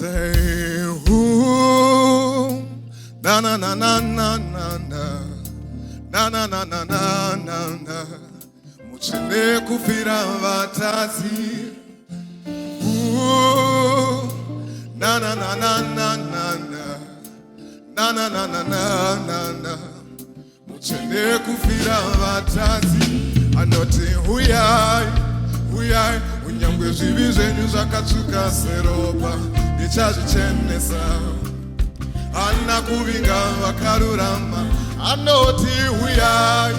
say, ooh, na na na na na na na na na na na na na. Muchene kufira vatazi. Ooh, na na na na na na na na na na na na na. Muchene kufira vatazi. Anoti huyai huyai. Unyangwe zvivizenyu zvakatsuka seropa. Ndichazvichenesa. Ana kuvinga vakarurama. Anoti huyai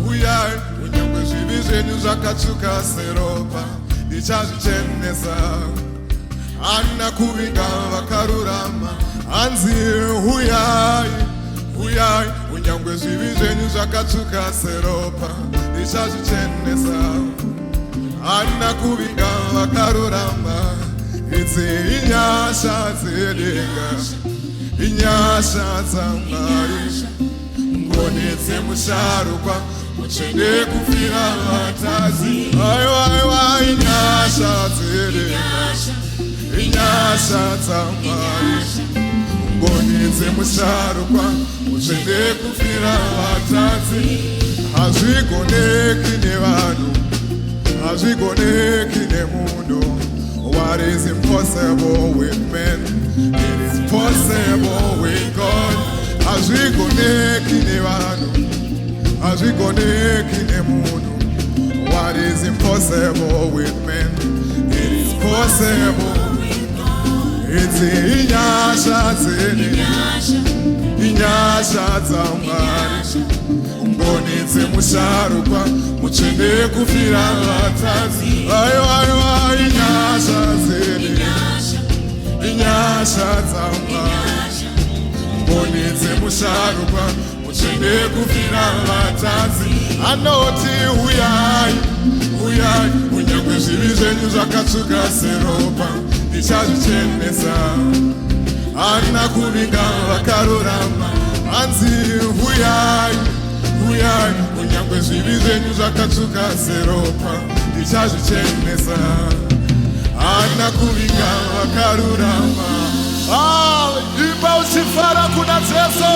huyai. Unyangwe zvivizenyu zvakatsuka seropa. Ndichazvichenesa. Ana kuvinga vakarurama. Anzi huyai huyai. Unyangwe zvivizenyu zvakatsuka seropa. Ndichazvichenesa. Ana kuvinga vakarurama. Idzi inyasha dzedenga, inyasha dzaMwari. Ngoni dzemusharukwa, muchene kufira vatazi. Aiwa inyasha dzedenga, inyasha dzaMwari. Ngoni dzemusharukwa, muchene kufira vatazi. Hazvigoneki nevanhu, hazvigoneki nemunhu. What is impossible with men, it is possible with God. Hazvigoneki nevanhu, hazvigoneki nemunhu. What is impossible with men, it is possible with God. It's inyasha dzedenga, inyasha dzaMwari. Ngoni dzemusharukwa, muchene kufira vatazi. Aiwa inyasha dzedenga, inyasha dzaMwari. Ngoni dzemusharukwa, muchene kufira vatazi. Anoti huyai huyai. Unyangwe zvivi zvenyu zvakatsuka seropa. Ndichazvichenesa. Ana kuvinga vakarurama. Anzi huyai huyai. Unyangwe zvivi zvenyu zvakatsuka seropa. Ndichazvichenesa. Ana kuvinga vakarurama. Imba uchifara kuna Jesu.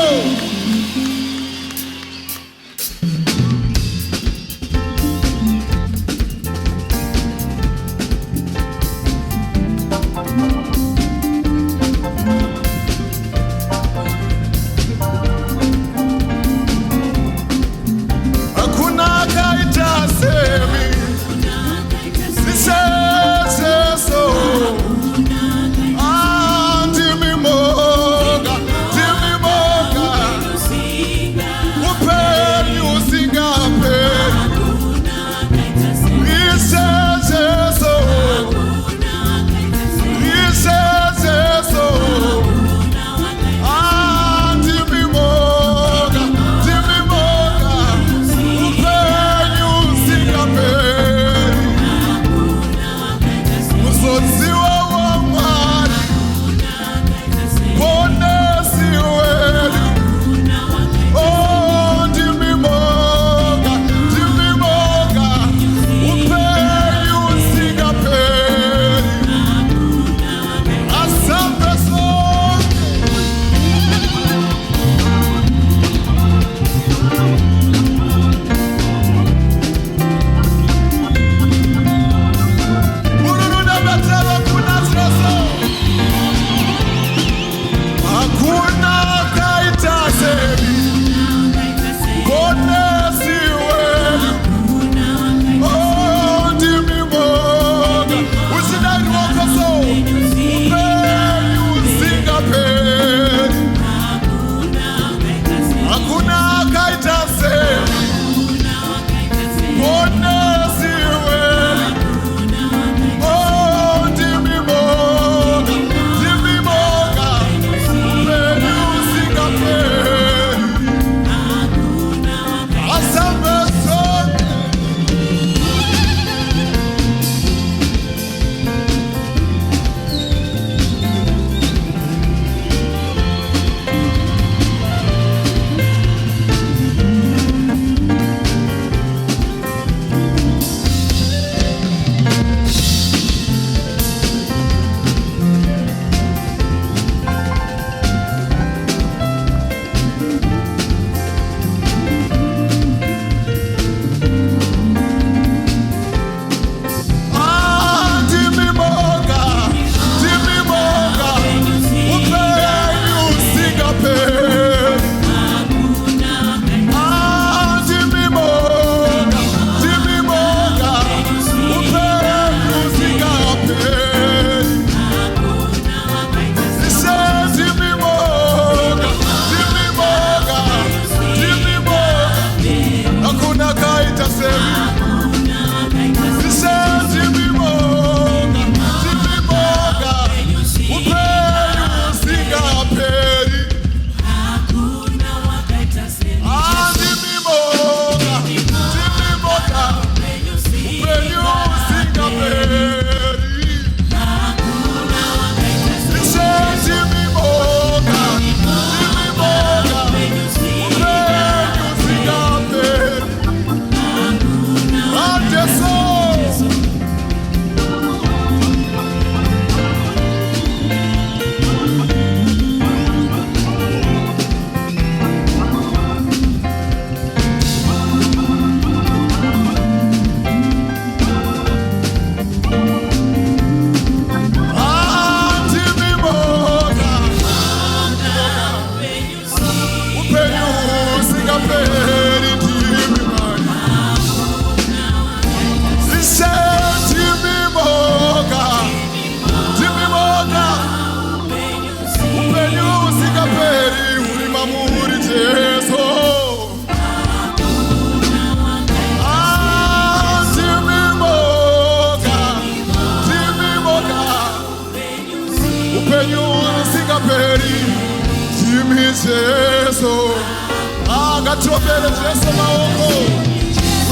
Ngatobele Jesu maoko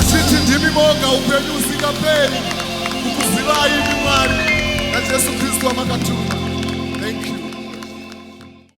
uchiti ndimi moga upenyu usingaperi kukuziva imi Mwari naJesu Kristu wamakatuma. Thank you.